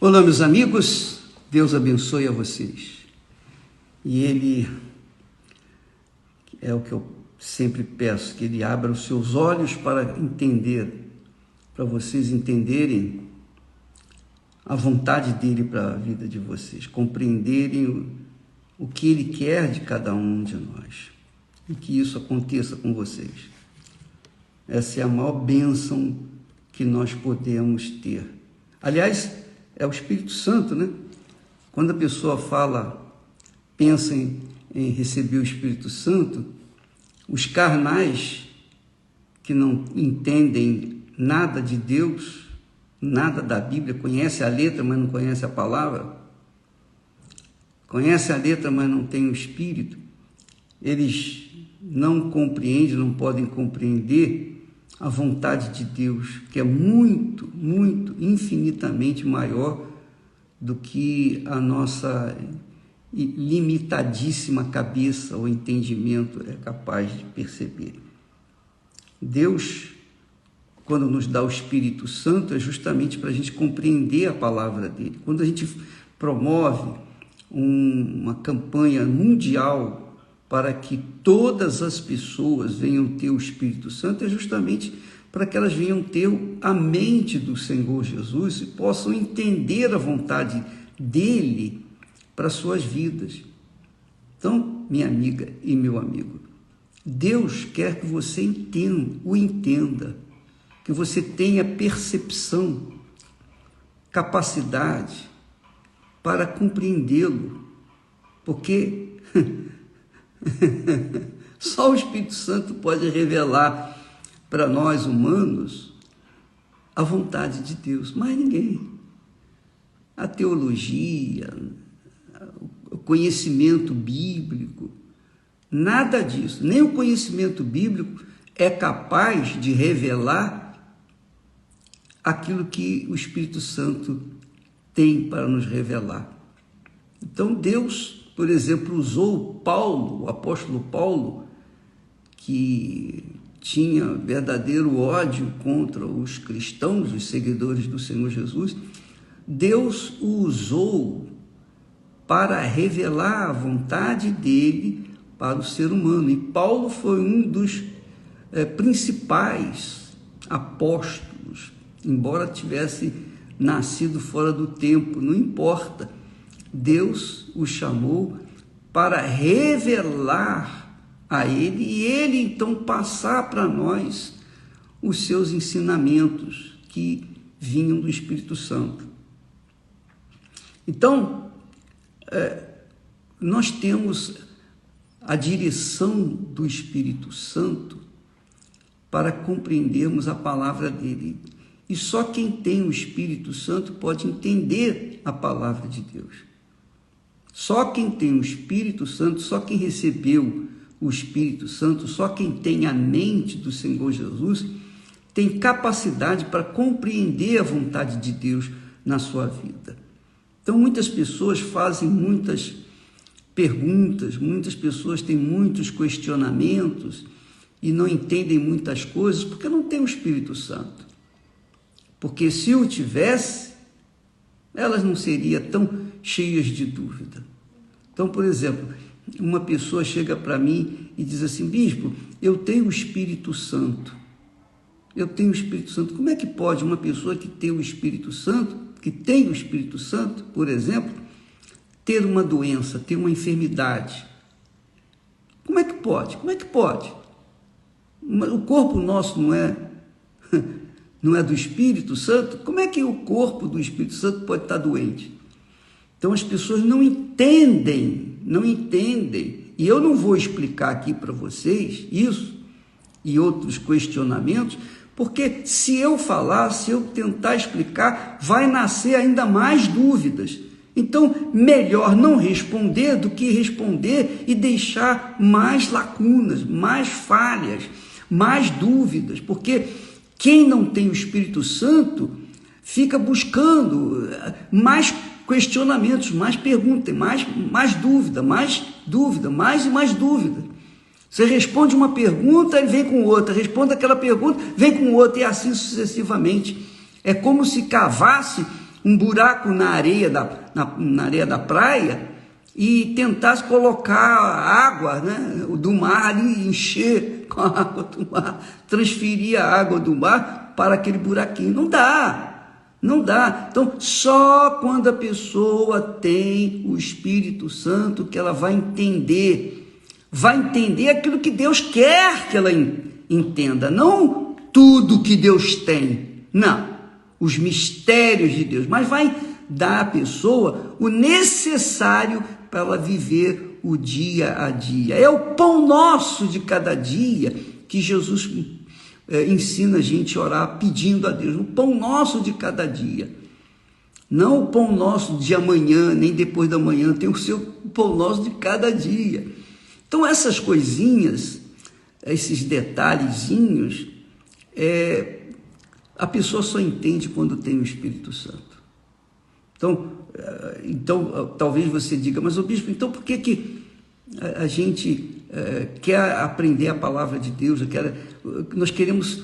Olá, meus amigos, Deus abençoe a vocês. E Ele é o que eu sempre peço, que Ele abra os seus olhos para entender, para vocês entenderem a vontade dEle para a vida de vocês, compreenderem o que Ele quer de cada um de nós, e que isso aconteça com vocês. Essa é a maior bênção que nós podemos ter. Aliás, é o Espírito Santo, né? Quando a pessoa pensa em receber o Espírito Santo, os carnais que não entendem nada de Deus, nada da Bíblia, conhece a letra, mas não conhece a palavra, conhece a letra, mas não tem o Espírito, eles não compreendem, não podem compreender a vontade de Deus, que é muito, muito, infinitamente maior do que a nossa limitadíssima cabeça ou entendimento é capaz de perceber. Deus, quando nos dá o Espírito Santo, é justamente para a gente compreender a palavra dele. Quando a gente promove uma campanha mundial para que todas as pessoas venham ter o Espírito Santo, é justamente para que elas venham ter a mente do Senhor Jesus e possam entender a vontade dele para suas vidas. Então, minha amiga e meu amigo, Deus quer que você entenda, que você tenha percepção, capacidade para compreendê-lo, porque só o Espírito Santo pode revelar para nós humanos a vontade de Deus, mais ninguém. A teologia, o conhecimento bíblico, nada disso, nem o conhecimento bíblico é capaz de revelar aquilo que o Espírito Santo tem para nos revelar. Então Deus, por exemplo, usou Paulo, o apóstolo Paulo, que tinha verdadeiro ódio contra os cristãos, os seguidores do Senhor Jesus. Deus o usou para revelar a vontade dele para o ser humano. E Paulo foi um dos principais apóstolos, embora tivesse nascido fora do tempo, não importa. Deus o chamou para revelar a ele e ele então passar para nós os seus ensinamentos que vinham do Espírito Santo. Então, nós temos a direção do Espírito Santo para compreendermos a palavra dele. E só quem tem o Espírito Santo pode entender a palavra de Deus. Só quem tem o Espírito Santo, só quem recebeu o Espírito Santo, só quem tem a mente do Senhor Jesus, tem capacidade para compreender a vontade de Deus na sua vida. Então, muitas pessoas fazem muitas perguntas, muitas pessoas têm muitos questionamentos e não entendem muitas coisas porque não tem o Espírito Santo. Porque se o tivesse, elas não seriam tão cheias de dúvida. Então, por exemplo, uma pessoa chega para mim e diz assim: bispo, eu tenho o Espírito Santo. Eu tenho o Espírito Santo. Como é que pode uma pessoa que tem o Espírito Santo, por exemplo, ter uma doença, ter uma enfermidade? Como é que pode? Como é que pode? O corpo nosso não é do Espírito Santo? Como é que o corpo do Espírito Santo pode estar doente? Então as pessoas não entendem, e eu não vou explicar aqui para vocês isso e outros questionamentos, porque se eu tentar explicar, vai nascer ainda mais dúvidas. Então, melhor não responder do que responder e deixar mais lacunas, mais falhas, mais dúvidas, porque quem não tem o Espírito Santo fica buscando mais questionamentos, mais perguntas, mais dúvida, mais e mais dúvida. Você responde uma pergunta e vem com outra, responde aquela pergunta, vem com outra, e assim sucessivamente. É como se cavasse um buraco na areia na areia da praia e tentasse colocar a água, né, do mar ali, encher com a água do mar, transferir a água do mar para aquele buraquinho. Não dá, não dá. Então, só quando a pessoa tem o Espírito Santo que ela vai entender aquilo que Deus quer que ela entenda, não tudo que Deus tem, não, os mistérios de Deus, mas vai dar à pessoa o necessário para ela viver o dia a dia. É o pão nosso de cada dia que Jesus ensina a gente a orar pedindo a Deus, o pão nosso de cada dia. Não o pão nosso de amanhã, nem depois da manhã, tem o seu pão nosso de cada dia. Então essas coisinhas, esses detalhezinhos, a pessoa só entende quando tem o Espírito Santo. Então talvez você diga, mas o bispo, então por que a gente quer aprender a palavra de Deus? Nós queremos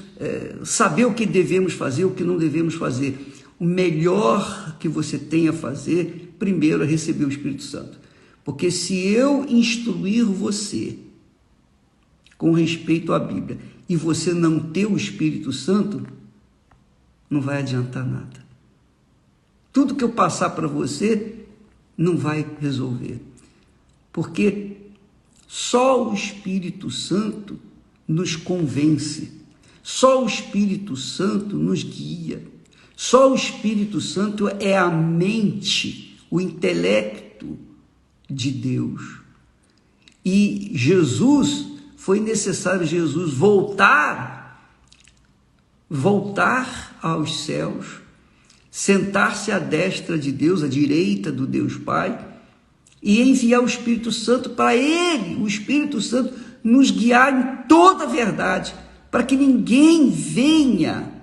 saber o que devemos fazer, o que não devemos fazer. O melhor que você tem a fazer, primeiro, é receber o Espírito Santo. Porque se eu instruir você com respeito à Bíblia e você não ter o Espírito Santo, não vai adiantar nada. Tudo que eu passar para você não vai resolver. Porque só o Espírito Santo nos convence. Só o Espírito Santo nos guia. Só o Espírito Santo é a mente, o intelecto de Deus. E foi necessário Jesus voltar aos céus, sentar-se à destra de Deus, à direita do Deus Pai, e enviar o Espírito Santo para ele, o Espírito Santo, nos guiar em toda a verdade, para que ninguém venha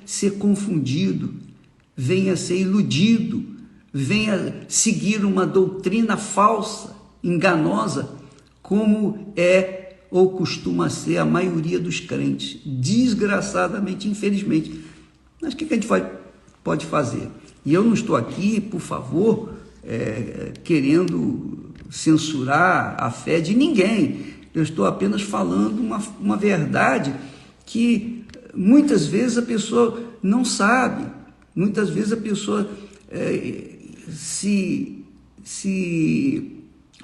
ser confundido, venha ser iludido, venha seguir uma doutrina falsa, enganosa, como é ou costuma ser a maioria dos crentes, desgraçadamente, infelizmente. Mas o que a gente pode fazer? E eu não estou aqui, por favor, querendo censurar a fé de ninguém. Eu estou apenas falando uma verdade que muitas vezes a pessoa não sabe, muitas vezes a pessoa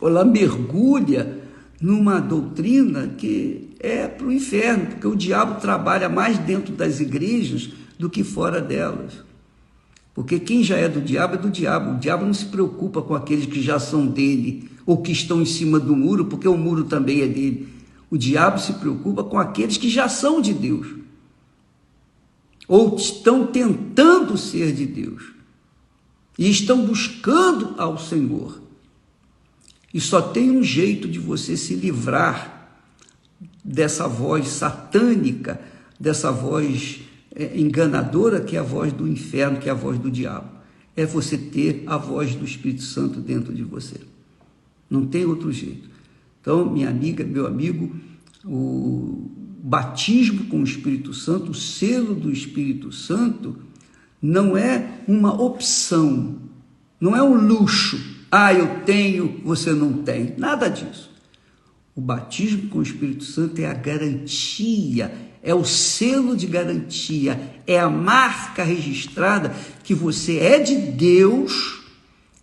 ela mergulha numa doutrina que é para o inferno, porque o diabo trabalha mais dentro das igrejas do que fora delas. Porque quem já é do diabo é do diabo. O diabo não se preocupa com aqueles que já são dele ou que estão em cima do muro, porque o muro também é dele. O diabo se preocupa com aqueles que já são de Deus ou estão tentando ser de Deus e estão buscando ao Senhor. E só tem um jeito de você se livrar dessa voz satânica, dessa voz enganadora, que é a voz do inferno, que é a voz do diabo. É você ter a voz do Espírito Santo dentro de você. Não tem outro jeito. Então, minha amiga, meu amigo, o batismo com o Espírito Santo, o selo do Espírito Santo, não é uma opção, não é um luxo. Eu tenho, você não tem. Nada disso. O batismo com o Espírito Santo é a garantia, é o selo de garantia, é a marca registrada que você é de Deus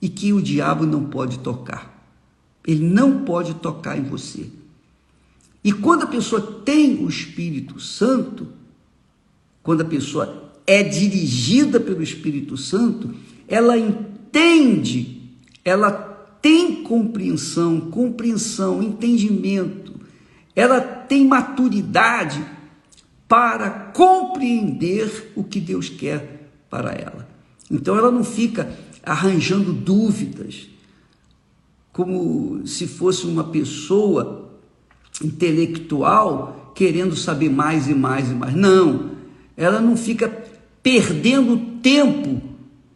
e que o diabo não pode tocar. Ele não pode tocar em você. E quando a pessoa tem o Espírito Santo, quando a pessoa é dirigida pelo Espírito Santo, ela entende, ela tem compreensão, entendimento, ela tem maturidade para compreender o que Deus quer para ela. Então ela não fica arranjando dúvidas, como se fosse uma pessoa intelectual querendo saber mais e mais e mais. Não, ela não fica perdendo tempo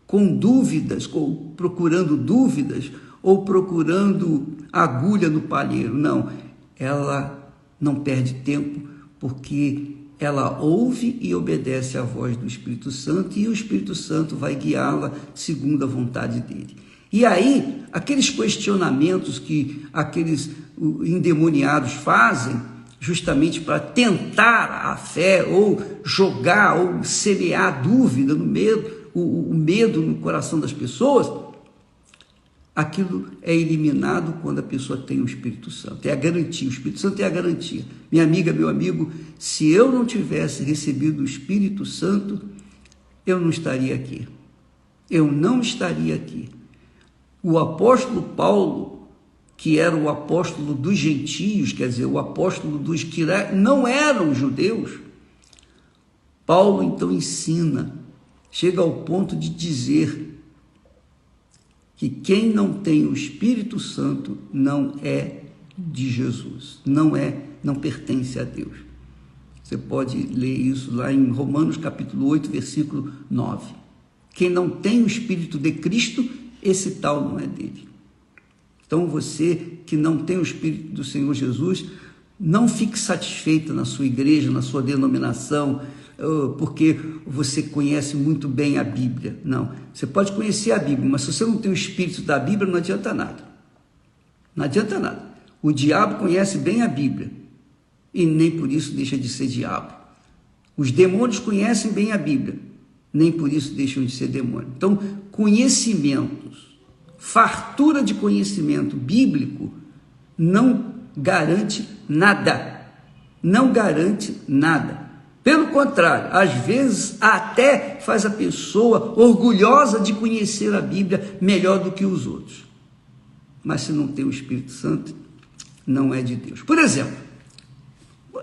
com dúvidas, ou procurando dúvidas, ou procurando agulha no palheiro. Não, ela não perde tempo porque ela ouve e obedece à voz do Espírito Santo, e o Espírito Santo vai guiá-la segundo a vontade dele. E aí, aqueles questionamentos que aqueles endemoniados fazem, justamente para tentar a fé, ou jogar, ou semear dúvida no medo, o medo no coração das pessoas, aquilo é eliminado quando a pessoa tem o Espírito Santo. É a garantia, o Espírito Santo é a garantia. Minha amiga, meu amigo, se eu não tivesse recebido o Espírito Santo, eu não estaria aqui. Eu não estaria aqui. O apóstolo Paulo, que era o apóstolo dos gentios, quer dizer, o apóstolo dos que não eram judeus, Paulo então ensina, chega ao ponto de dizer que quem não tem o Espírito Santo não é de Jesus, não pertence a Deus. Você pode ler isso lá em Romanos capítulo 8, versículo 9. Quem não tem o Espírito de Cristo, esse tal não é dele. Então você que não tem o Espírito do Senhor Jesus, não fique satisfeito na sua igreja, na sua denominação, porque você conhece muito bem a Bíblia. Não, você pode conhecer a Bíblia, mas se você não tem o Espírito da Bíblia, não adianta nada. Não adianta nada. O diabo conhece bem a Bíblia e nem por isso deixa de ser diabo. Os demônios conhecem bem a Bíblia, nem por isso deixam de ser demônio. Então, conhecimentos, fartura de conhecimento bíblico não garante nada. Não garante nada. Pelo contrário, às vezes até faz a pessoa orgulhosa de conhecer a Bíblia melhor do que os outros. Mas se não tem o Espírito Santo, não é de Deus. Por exemplo,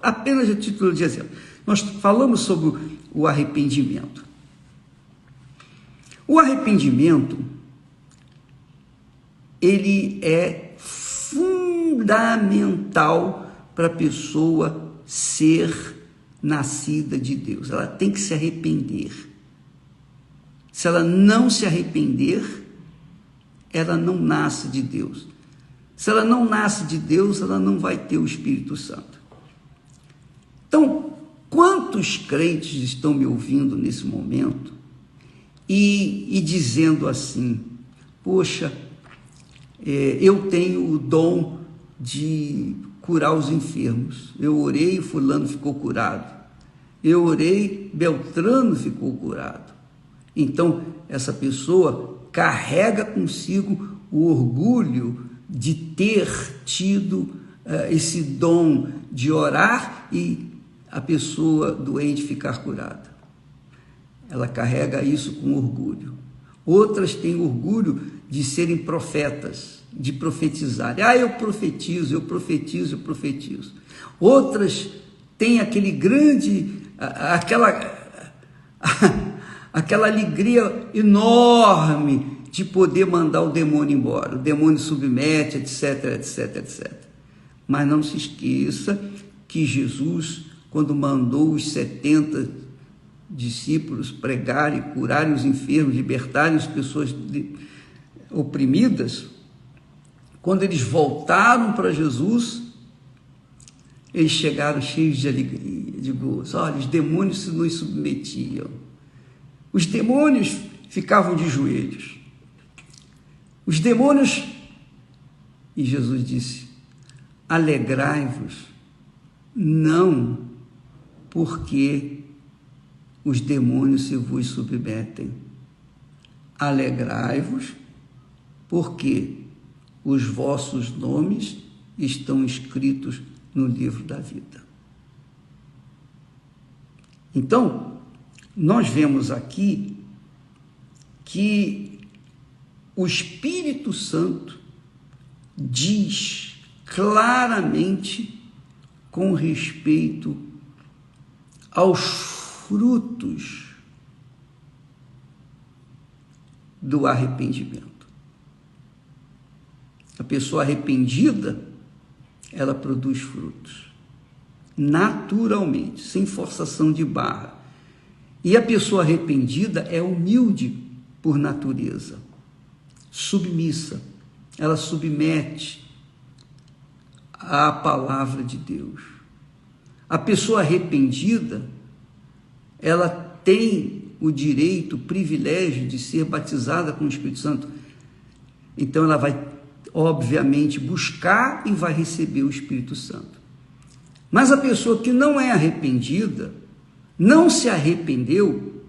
apenas a título de exemplo, nós falamos sobre o arrependimento. O arrependimento, ele é fundamental para a pessoa ser nascida de Deus. Ela tem que se arrepender. Se ela não se arrepender, ela não nasce de Deus. Se ela não nasce de Deus, ela não vai ter o Espírito Santo. Então, quantos crentes estão me ouvindo nesse momento e dizendo assim: poxa, eu tenho o dom de curar os enfermos. Eu orei e fulano ficou curado. Eu orei, Beltrano ficou curado. Então, essa pessoa carrega consigo o orgulho de ter tido esse dom de orar e a pessoa doente ficar curada. Ela carrega isso com orgulho. Outras têm orgulho de serem profetas, de profetizarem. Eu profetizo, eu profetizo, eu profetizo. Outras têm aquele grande, aquela alegria enorme de poder mandar o demônio embora. O demônio submete, etc, etc, etc. Mas não se esqueça que Jesus, quando mandou os 70 discípulos pregarem, curarem os enfermos, libertarem as pessoas oprimidas, quando eles voltaram para Jesus, eles chegaram cheios de alegria, de gozo. Olha, os demônios se nos submetiam. Os demônios ficavam de joelhos. Os demônios... E Jesus disse: alegrai-vos, não porque os demônios se vos submetem. Alegrai-vos porque os vossos nomes estão escritos no livro da vida. Então, nós vemos aqui que o Espírito Santo diz claramente com respeito aos frutos do arrependimento. A pessoa arrependida, ela produz frutos, naturalmente, sem forçação de barra. E a pessoa arrependida é humilde por natureza, submissa, ela submete à palavra de Deus. A pessoa arrependida, ela tem o direito, o privilégio de ser batizada com o Espírito Santo. Então ela vai, obviamente, buscar e vai receber o Espírito Santo. Mas a pessoa que não é arrependida, não se arrependeu,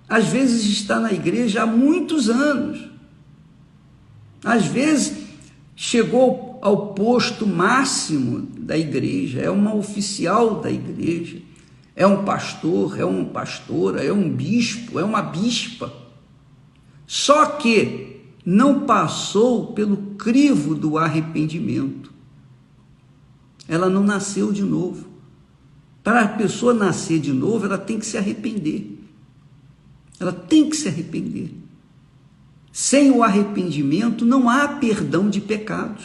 às vezes está na igreja há muitos anos. Às vezes chegou ao posto máximo da igreja, é uma oficial da igreja, é um pastor, é uma pastora, é um bispo, é uma bispa. Só que não passou pelo crivo do arrependimento. Ela não nasceu de novo. Para a pessoa nascer de novo, ela tem que se arrepender. Ela tem que se arrepender. Sem o arrependimento, não há perdão de pecados.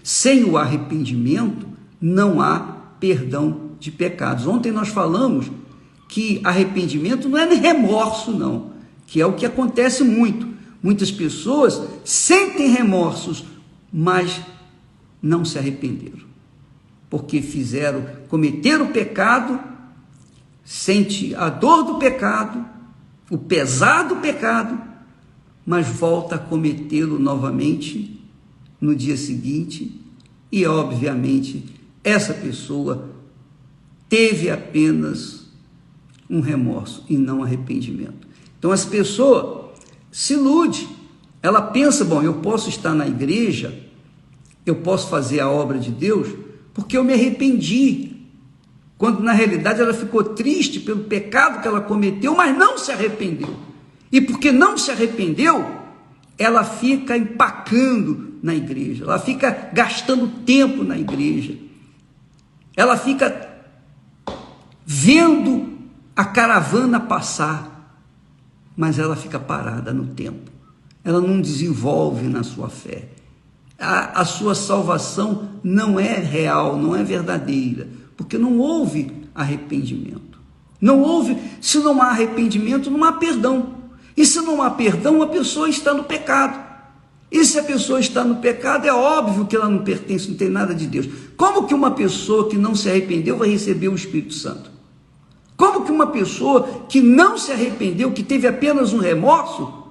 Sem o arrependimento, não há perdão de pecados. Ontem nós falamos que arrependimento não é remorso, não, que é o que acontece muito. Muitas pessoas sentem remorsos, mas não se arrependeram, porque cometeram o pecado, sente a dor do pecado, o pesar do pecado, mas volta a cometê-lo novamente no dia seguinte, e obviamente essa pessoa teve apenas um remorso e não arrependimento. Então essa pessoa se ilude, ela pensa, bom, eu posso estar na igreja, eu posso fazer a obra de Deus, porque eu me arrependi, quando na realidade ela ficou triste pelo pecado que ela cometeu, mas não se arrependeu. E porque não se arrependeu, ela fica empacando na igreja, ela fica gastando tempo na igreja, ela fica vendo a caravana passar, mas ela fica parada no tempo, ela não desenvolve na sua fé, a sua salvação não é real, não é verdadeira, porque não houve arrependimento. Não houve, se não há arrependimento, não há perdão. E se não há perdão, a pessoa está no pecado. E se a pessoa está no pecado, é óbvio que ela não pertence, não tem nada de Deus. Como que uma pessoa que não se arrependeu vai receber o Espírito Santo? Como que uma pessoa que não se arrependeu, que teve apenas um remorso,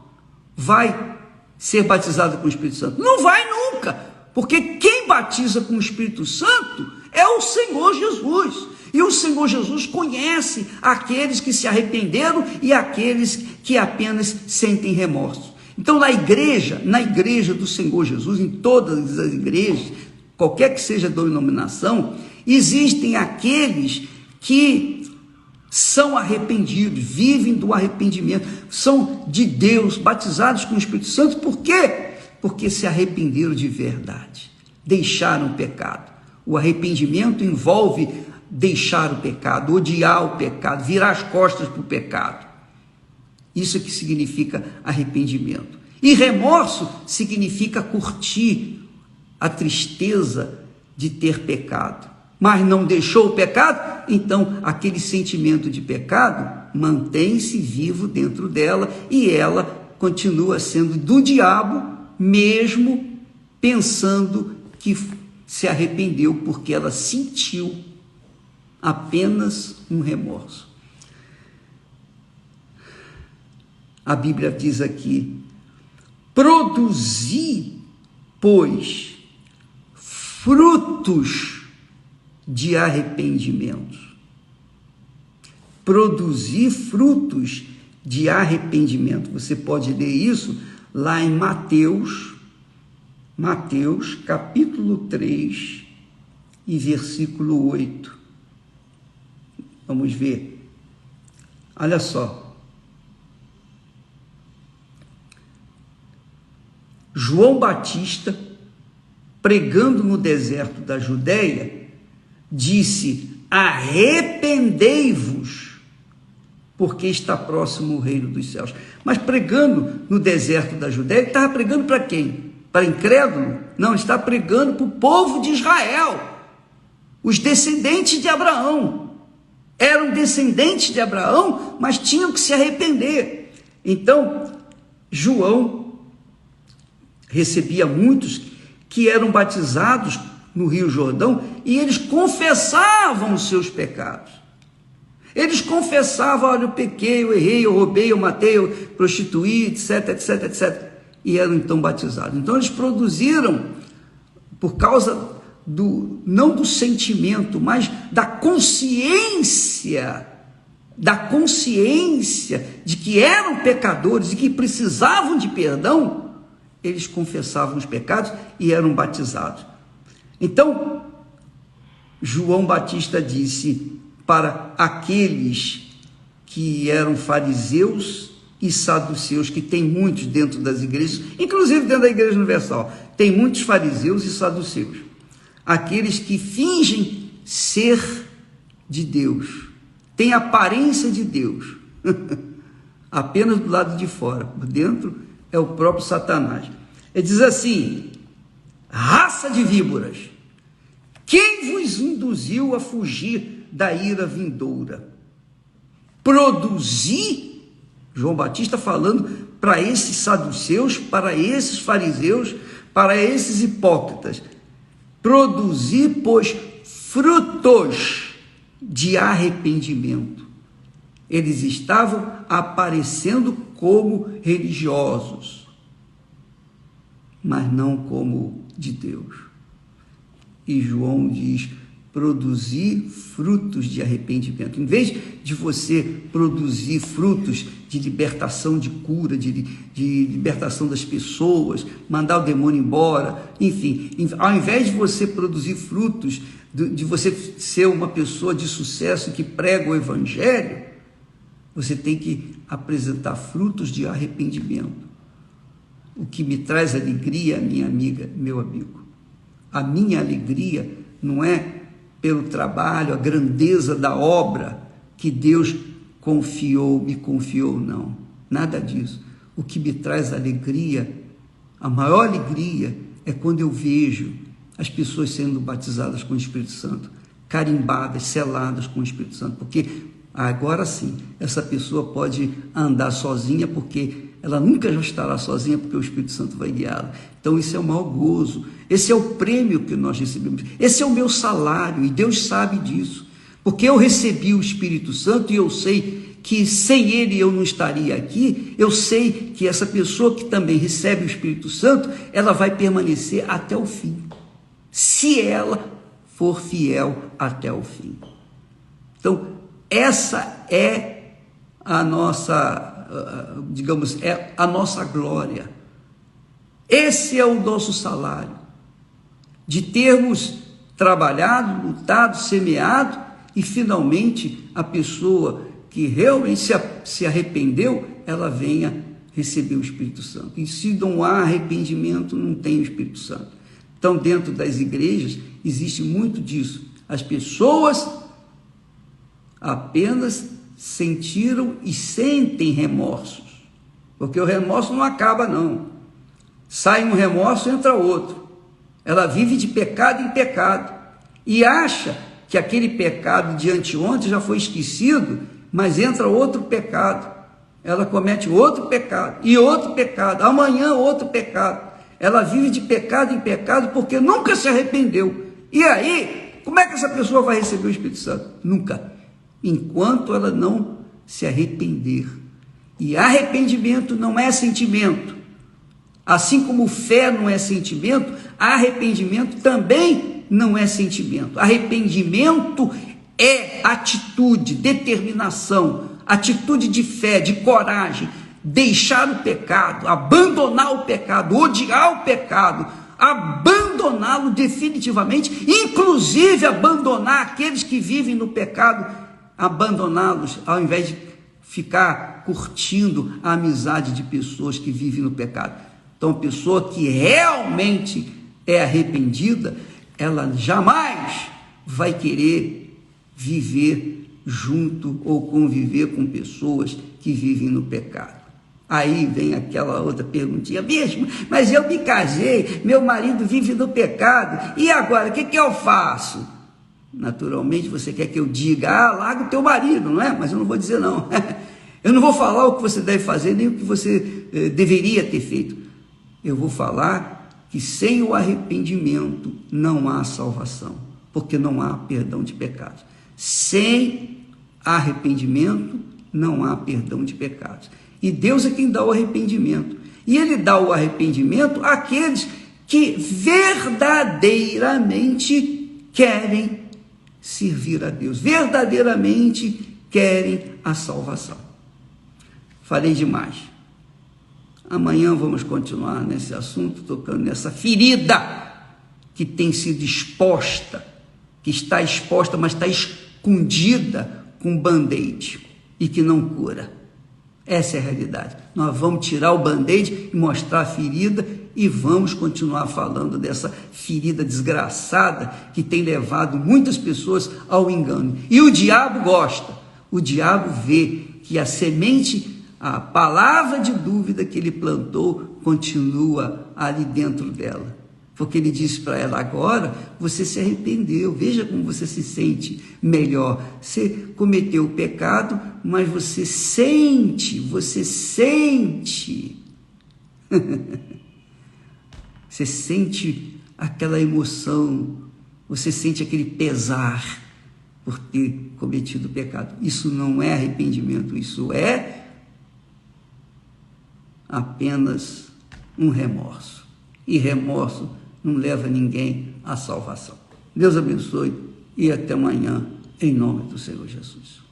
vai ser batizada com o Espírito Santo? Não vai nunca, porque quem batiza com o Espírito Santo é o Senhor Jesus. E o Senhor Jesus conhece aqueles que se arrependeram e aqueles que apenas sentem remorso. Então, na igreja do Senhor Jesus, em todas as igrejas, qualquer que seja a denominação, existem aqueles que são arrependidos, vivem do arrependimento, são de Deus, batizados com o Espírito Santo. Por quê? Porque se arrependeram de verdade, deixaram o pecado. O arrependimento envolve deixar o pecado, odiar o pecado, virar as costas para o pecado. Isso é que significa arrependimento. E remorso significa curtir a tristeza de ter pecado, mas não deixou o pecado, então aquele sentimento de pecado mantém-se vivo dentro dela e ela continua sendo do diabo, mesmo pensando que se arrependeu, porque ela sentiu apenas um remorso. A Bíblia diz aqui: produzi, pois, frutos de arrependimento. Produzi frutos de arrependimento. Você pode ler isso lá em Mateus capítulo 3 e versículo 8. Vamos ver. Olha só. João Batista, pregando no deserto da Judeia, disse: arrependei-vos, porque está próximo o reino dos céus. Mas pregando no deserto da Judeia, ele estava pregando para quem? Para incrédulo? Não, ele está pregando para o povo de Israel, os descendentes de Abraão. Eram descendentes de Abraão, mas tinham que se arrepender. Então, João recebia muitos que eram batizados no Rio Jordão e eles confessavam os seus pecados. Eles confessavam: olha, eu pequei, eu errei, eu roubei, eu matei, eu prostituí, etc, etc, etc. E eram então batizados. Então eles produziram, por causa não do sentimento, mas da consciência de que eram pecadores e que precisavam de perdão, eles confessavam os pecados e eram batizados. Então, João Batista disse para aqueles que eram fariseus e saduceus, que tem muitos dentro das igrejas, inclusive dentro da Igreja Universal, tem muitos fariseus e saduceus, aqueles que fingem ser de Deus, têm aparência de Deus, apenas do lado de fora, por dentro é o próprio Satanás. Ele diz assim: raça de víboras, quem vos induziu a fugir da ira vindoura? Produzir, João Batista falando para esses saduceus, para esses fariseus, para esses hipócritas: produzir, pois, frutos de arrependimento. Eles estavam aparecendo como religiosos, mas não como de Deus. E João diz: produzir frutos de arrependimento. Em vez de você produzir frutos de libertação, de cura, de libertação das pessoas, mandar o demônio embora, enfim, ao invés de você produzir frutos, de você ser uma pessoa de sucesso que prega o evangelho, você tem que apresentar frutos de arrependimento. O que me traz alegria, minha amiga, meu amigo, a minha alegria não é pelo trabalho, a grandeza da obra que Deus me confiou, não. Nada disso. O que me traz alegria, a maior alegria, é quando eu vejo as pessoas sendo batizadas com o Espírito Santo, carimbadas, seladas com o Espírito Santo, porque agora sim, essa pessoa pode andar sozinha, porque ela nunca já estará sozinha, porque o Espírito Santo vai guiá-la. Então isso é o maior gozo, esse é o prêmio que nós recebemos, esse é o meu salário, e Deus sabe disso, porque eu recebi o Espírito Santo e eu sei que sem ele eu não estaria aqui. Eu sei que essa pessoa que também recebe o Espírito Santo, ela vai permanecer até o fim, se ela for fiel até o fim. Então, essa é a nossa, digamos, é a nossa glória. Esse é o nosso salário, de termos trabalhado, lutado, semeado, e finalmente a pessoa que realmente se arrependeu, ela venha receber o Espírito Santo. E se não há arrependimento, não tem o Espírito Santo. Então, dentro das igrejas, existe muito disso. As pessoas apenas sentiram e sentem remorsos, porque o remorso não acaba, não. Sai um remorso, entra outro. Ela vive de pecado em pecado e acha que aquele pecado de anteontem já foi esquecido, mas entra outro pecado. Ela comete outro pecado e outro pecado, amanhã outro pecado. Ela vive de pecado em pecado porque nunca se arrependeu. E aí, como é que essa pessoa vai receber o Espírito Santo? Nunca, enquanto ela não se arrepender. E arrependimento não é sentimento. Assim como fé não é sentimento, arrependimento também não é sentimento. Arrependimento é atitude, determinação, atitude de fé, de coragem, deixar o pecado, abandonar o pecado, odiar o pecado, abandoná-lo definitivamente, inclusive abandonar aqueles que vivem no pecado, abandoná-los, ao invés de ficar curtindo a amizade de pessoas que vivem no pecado. Então, a pessoa que realmente é arrependida, ela jamais vai querer viver junto ou conviver com pessoas que vivem no pecado. Aí vem aquela outra perguntinha: mesmo, mas eu me casei, meu marido vive no pecado, e agora, o que eu faço? Naturalmente você quer que eu diga: larga o teu marido, não é? Mas eu não vou dizer não. Eu não vou falar o que você deve fazer, nem o que você deveria ter feito. Eu vou falar que sem o arrependimento não há salvação, porque não há perdão de pecados. Sem arrependimento não há perdão de pecados. E Deus é quem dá o arrependimento. E Ele dá o arrependimento àqueles que verdadeiramente querem servir a Deus, verdadeiramente querem a salvação. Falei demais. Amanhã vamos continuar nesse assunto, tocando nessa ferida que tem sido exposta, que está exposta, mas está escondida com band-aid e que não cura. Essa é a realidade. Nós vamos tirar o band-aid e mostrar a ferida e vamos continuar falando dessa ferida desgraçada que tem levado muitas pessoas ao engano. E o diabo gosta. O diabo vê que a semente, a palavra de dúvida que ele plantou continua ali dentro dela. Porque ele disse para ela: agora você se arrependeu, veja como você se sente melhor. Você cometeu o pecado, mas você sente. Você sente aquela emoção, você sente aquele pesar por ter cometido o pecado. Isso não é arrependimento, isso é apenas um remorso. E remorso não leva ninguém à salvação. Deus abençoe e até amanhã, em nome do Senhor Jesus.